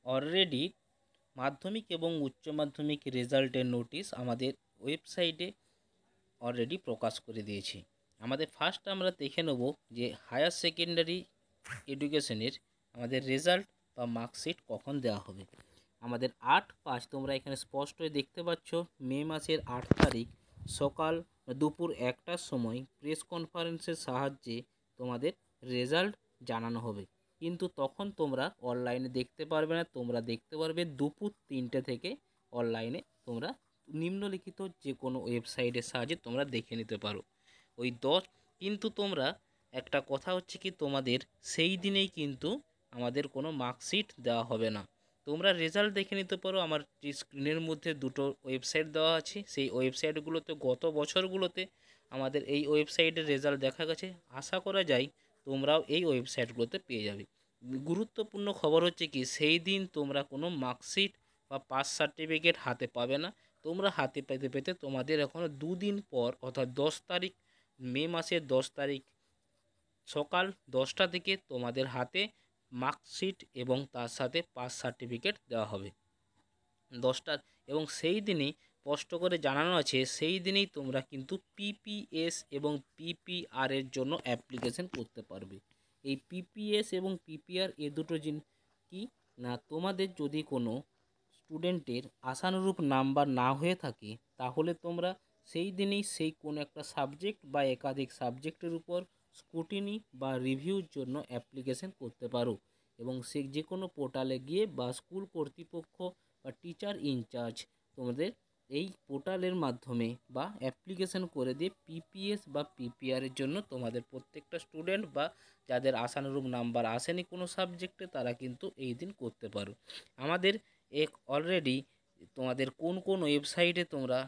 Already মাধ্যমিক এবং উচ্চ মাধ্যমিক রেজাল্টের নোটিশ আমাদের ওয়েবসাইটে অলরেডি প্রকাশ করে দিয়েছি। আমাদের ফার্স্ট আমরা দেখে নেব যে হায়ার সেকেন্ডারি এডুকেশনের আমাদের রেজাল্ট বা মার্কশিট কখন দেওয়া হবে। আমাদের 8/5 তোমরা এখানে স্পষ্টই দেখতে পাচ্ছ, মে মাসের 8 তারিখ সকাল দুপুর 1টার সময় প্রেস কনফারেন্সের সাহায্যে তোমাদের রেজাল্ট জানানো হবে। কিন্তু তখন তোমরা অনলাইনে দেখতে পারবে না, তোমরা দেখতে পারবে দুপুর 3টে থেকে অনলাইনে তোমরা নিম্নলিখিত যে কোনো ওয়েবসাইটের সাহায্যে তোমরা দেখে নিতে পারো। ওই 10 কিন্তু তোমরা একটা কথা হচ্ছে কি, তোমাদের সেই দিনেই কিন্তু আমাদের কোনো মার্কশিট দেওয়া হবে না। তোমরা রেজাল্ট দেখে নিতে পারো। আমার স্ক্রিনের মধ্যে দুটো ওয়েবসাইট দেওয়া আছে, সেই ওয়েবসাইটগুলোতে গত বছরগুলোতে আমাদের এই ওয়েবসাইটের রেজাল্ট দেখা গেছে। আশা করা যায় তোমরাও এই ওয়েবসাইটগুলোতে পেয়ে যাবে। গুরুত্বপূর্ণ খবর হচ্ছে কি, সেই দিন তোমরা কোনো মার্কশিট বা পাস সার্টিফিকেট হাতে পাবে না। তোমরা হাতে পেতে পেতে তোমাদের এখনও 2 দিন পর অর্থাৎ 10 তারিখ, মে মাসের 10 তারিখ সকাল 10টা থেকে তোমাদের হাতে মার্কশিট এবং তার সাথে পাস সার্টিফিকেট দেওয়া হবে 10টা। এবং সেই দিনই স্পষ্ট করে জানানো আছে, সেই দিনেই তোমরা কিন্তু পিপিএস এবং পিপিআর এর জন্য অ্যাপ্লিকেশন করতে পারবে। এই পিপিএস এবং পিপিআর এ দুটো কি না, তোমাদের যদি কোনো স্টুডেন্টের আশানুরূপ নাম্বার না হয়ে থাকে, তাহলে তোমরা সেই দিনেই সেই কোনো একটা সাবজেক্ট বা একাধিক সাবজেক্টের উপর স্ক্রুটিনি বা রিভিউর জন্য অ্যাপ্লিকেশন করতে পারো। এবং সে যে কোনো পোর্টালে গিয়ে বা স্কুল কর্তৃপক্ষ বা টিচার ইনচার্জ তোমাদের এই পোর্টালের মাধ্যমে বা অ্যাপ্লিকেশন করে দিয়ে পিপিএস বা পিপিআরের জন্য তোমাদের প্রত্যেকটা স্টুডেন্ট বা যাদের আশানুরূপ নাম্বার আসেনি কোনো সাবজেক্টে, তারা কিন্তু এই দিন করতে পারো। আমাদের অলরেডি তোমাদের কোন কোন ওয়েবসাইটে তোমরা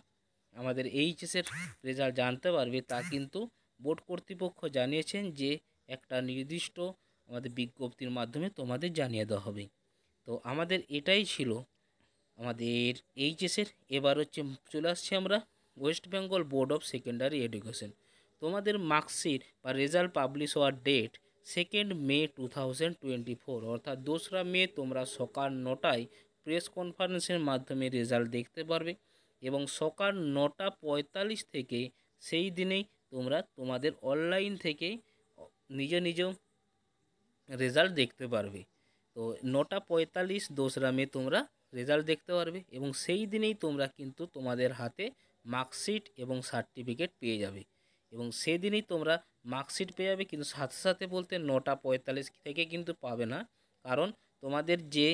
আমাদের এইচএসের রেজাল্ট জানতে পারবে তা কিন্তু বোর্ড কর্তৃপক্ষ জানিয়েছেন যে একটা নির্দিষ্ট আমাদের বিজ্ঞপ্তির মাধ্যমে তোমাদের জানিয়ে দেওয়া হবে। তো আমাদের এটাই ছিল আমাদের এইচএসের। এবার হচ্ছে চলে আসছি আমরা West Bengal board of secondary education. তোমাদের মার্কশিট বা রেজাল্ট পাবলিশ হওয়ার ডেট 2 মে 2024, অর্থাৎ 2রা মে তোমরা সকাল 9টায় প্রেস কনফারেন্সের মাধ্যমে রেজাল্ট দেখতে পারবে। এবং সকাল 9টা 45 থেকে সেই দিনেই তোমরা তোমাদের অনলাইন থেকে নিজ নিজ রেজাল্ট দেখতে পারবে। তো 9টা 45 2রা মে তোমরা রেজাল্ট দেখতে পারবে এবং সেই দিনেই তোমরা কিন্তু তোমাদের হাতে মার্কশিট এবং সার্টিফিকেট পেয়ে যাবে। এবং সেদিনই তোমরা মার্কশিট পেয়ে যাবে, কিন্তু সাথে সাথে বলতে 9টা 45 থেকে কিন্তু পাবে না। কারণ তোমাদের যে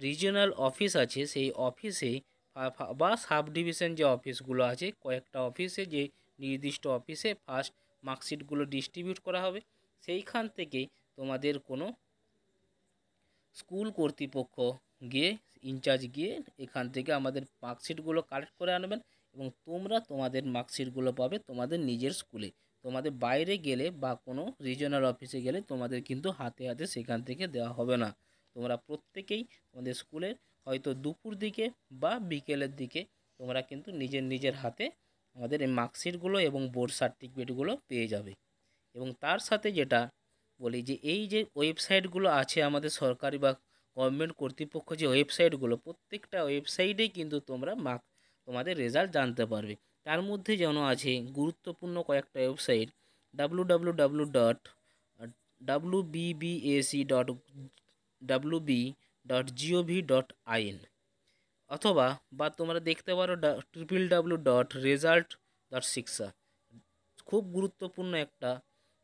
রিজিওনাল অফিস আছে সেই অফিসে বা সাব ডিভিশন যে অফিসগুলো আছে, কয়েকটা অফিসে যে নির্দিষ্ট অফিসে ফার্স্ট মার্কশিটগুলো ডিস্ট্রিবিউট করা হবে, সেইখান থেকে তোমাদের কোনো স্কুল কর্তৃপক্ষ গিয়ে ইনচার্জ গিয়ে এখান থেকে আমাদের মার্কশিটগুলো কালেক্ট করে আনবেন এবং তোমরা তোমাদের মার্কশিটগুলো পাবে তোমাদের নিজের স্কুলে। তোমাদের বাইরে গেলে বা কোনো রিজিওনাল অফিসে গেলে তোমাদের কিন্তু হাতে হাতে সেখান থেকে দেওয়া হবে না। তোমরা প্রত্যেকেই তোমাদের স্কুলের হয়তো দুপুর দিকে বা বিকেলের দিকে তোমরা কিন্তু নিজের নিজের হাতে আমাদের এই মার্কশিটগুলো এবং বোর্ড সার্টিফিকেটগুলো পেয়ে যাবে। এবং তার সাথে যেটা বলি যে এই যে ওয়েবসাইটগুলো আছে আমাদের সরকারি বা গভর্নমেন্ট কর্তৃপক্ষ যে ওয়েবসাইটগুলো, প্রত্যেকটা ওয়েবসাইটেই কিন্তু তোমরা তোমাদের রেজাল্ট জানতে পারবে। তার মধ্যে যেন আছে গুরুত্বপূর্ণ কয়েকটা ওয়েবসাইট www.wbac.wb.gov.in অথবা বা তোমরা দেখতে পারো www.result.shiksha। খুব গুরুত্বপূর্ণ একটা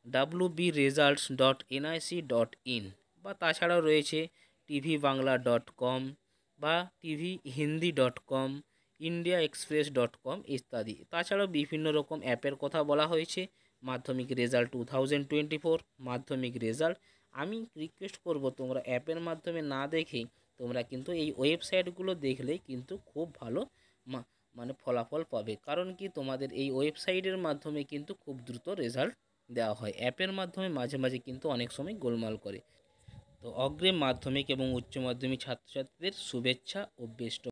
wbresults.nic.in বা তাছাড়াও রয়েছে tvbangla.com বা tvhindi.com, indiaexpress.com ইত্যাদি। তাছাড়াও বিভিন্ন রকম অ্যাপের কথা বলা হয়েছে। মাধ্যমিক রেজাল্ট 2024, মাধ্যমিক রেজাল্ট। আমি রিকোয়েস্ট করব তোমরা অ্যাপের মাধ্যমে না দেখে তোমরা কিন্তু এই ওয়েবসাইটগুলো দেখলেই কিন্তু খুব ভালো মানে ফলাফল পাবে। কারণ কি, তোমাদের এই ওয়েবসাইটের মাধ্যমে কিন্তু খুব দ্রুত রেজাল্ট দেওয়া হয়, অ্যাপের মাধ্যমে মাঝে মাঝে কিন্তু অনেক সময় গোলমাল করে। তো অগ্রিম মাধ্যমিক এবং উচ্চ মাধ্যমিক ছাত্রছাত্রীদের শুভেচ্ছা ও বেস্ট